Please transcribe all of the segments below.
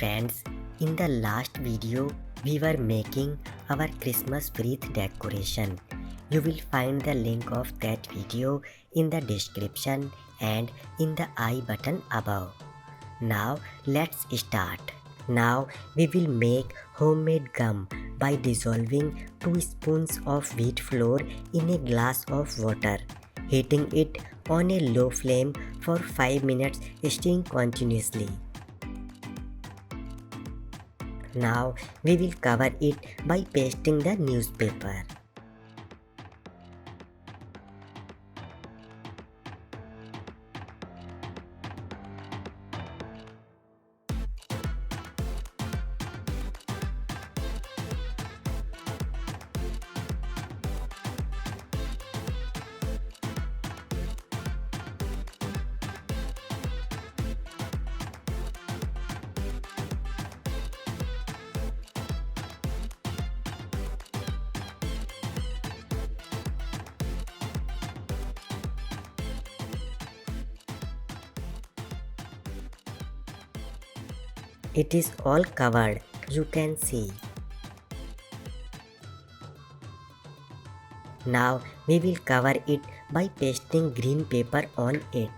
friends, in the last video we were making our Christmas wreath decoration. You will find the link of that video in the description and in the I button above. Now let's start. Now we will make homemade gum by dissolving 2 spoons of wheat flour in a glass of water, heating it on a low flame for 5 minutes, stirring continuously. Now we will cover it by pasting the newspaper. It is all covered, you can see. Now we will cover it by pasting green paper on it.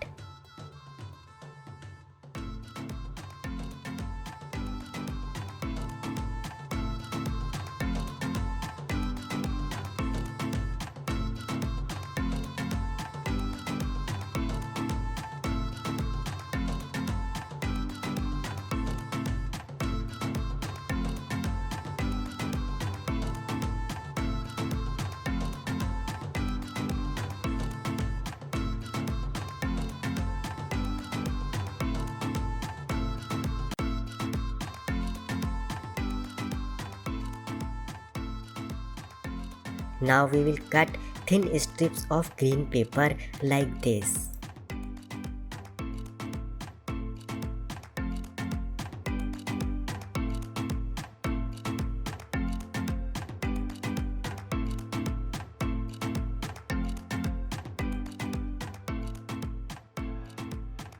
Now we will cut thin strips of green paper like this.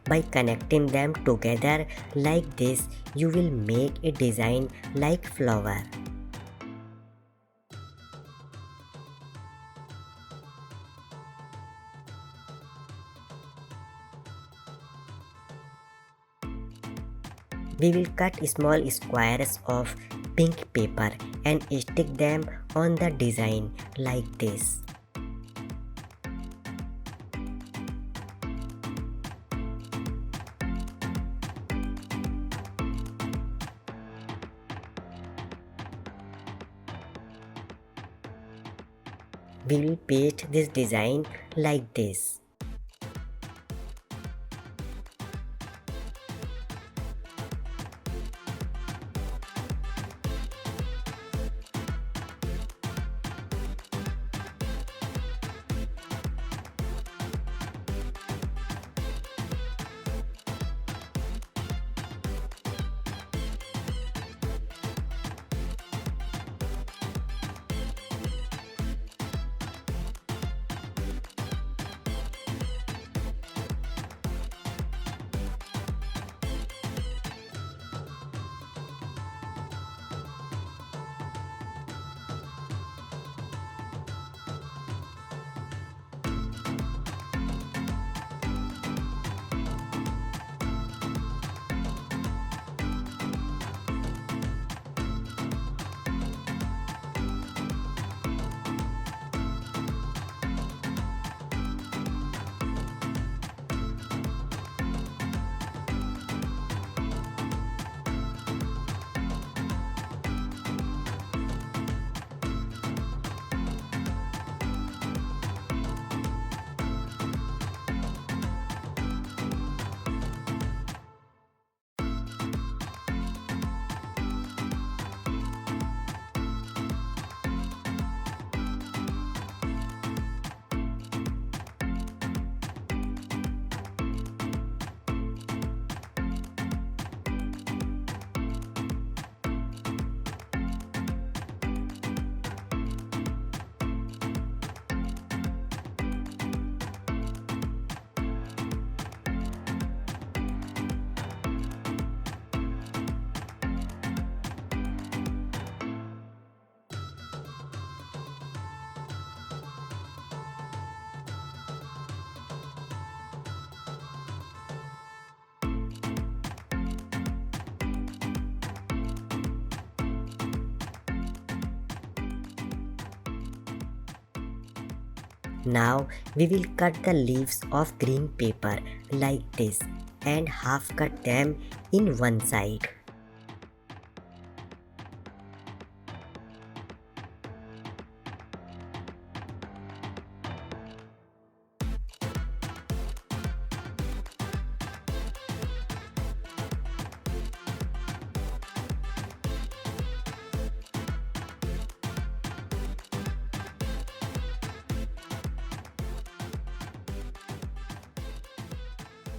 By connecting them together like this, you will make a design like flower. We will cut small squares of pink paper and stick them on the design like this. We will paste this design like this. Now we will cut the leaves of green paper like this and half cut them in one side.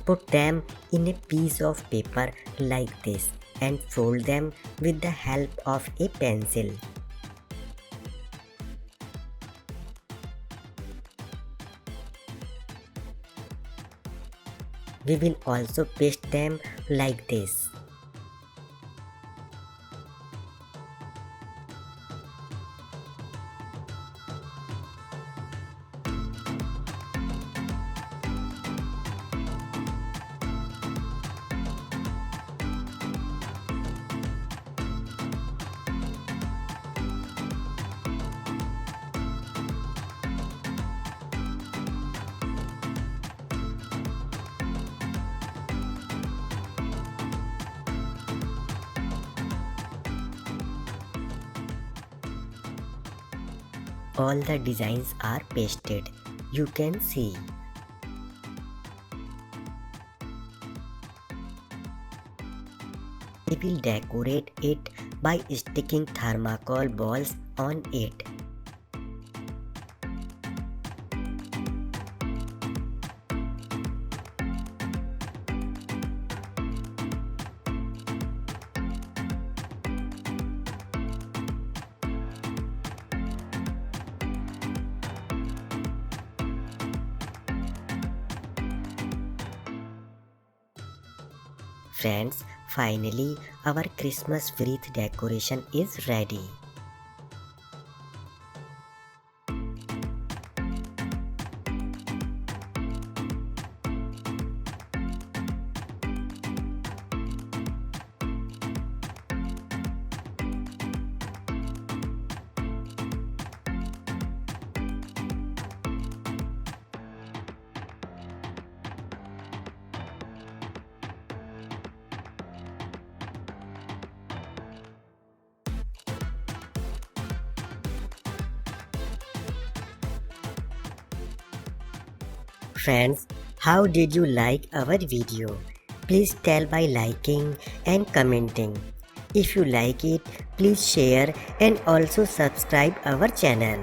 Put them in a piece of paper like this and fold them with the help of a pencil. We will also paste them like this. All the designs are pasted. You can see. We will decorate it by sticking thermocol balls on it. Friends, finally our Christmas wreath decoration is ready. Friends, how did you like our video? Please tell by liking and commenting. If you like it, please share and also subscribe our channel.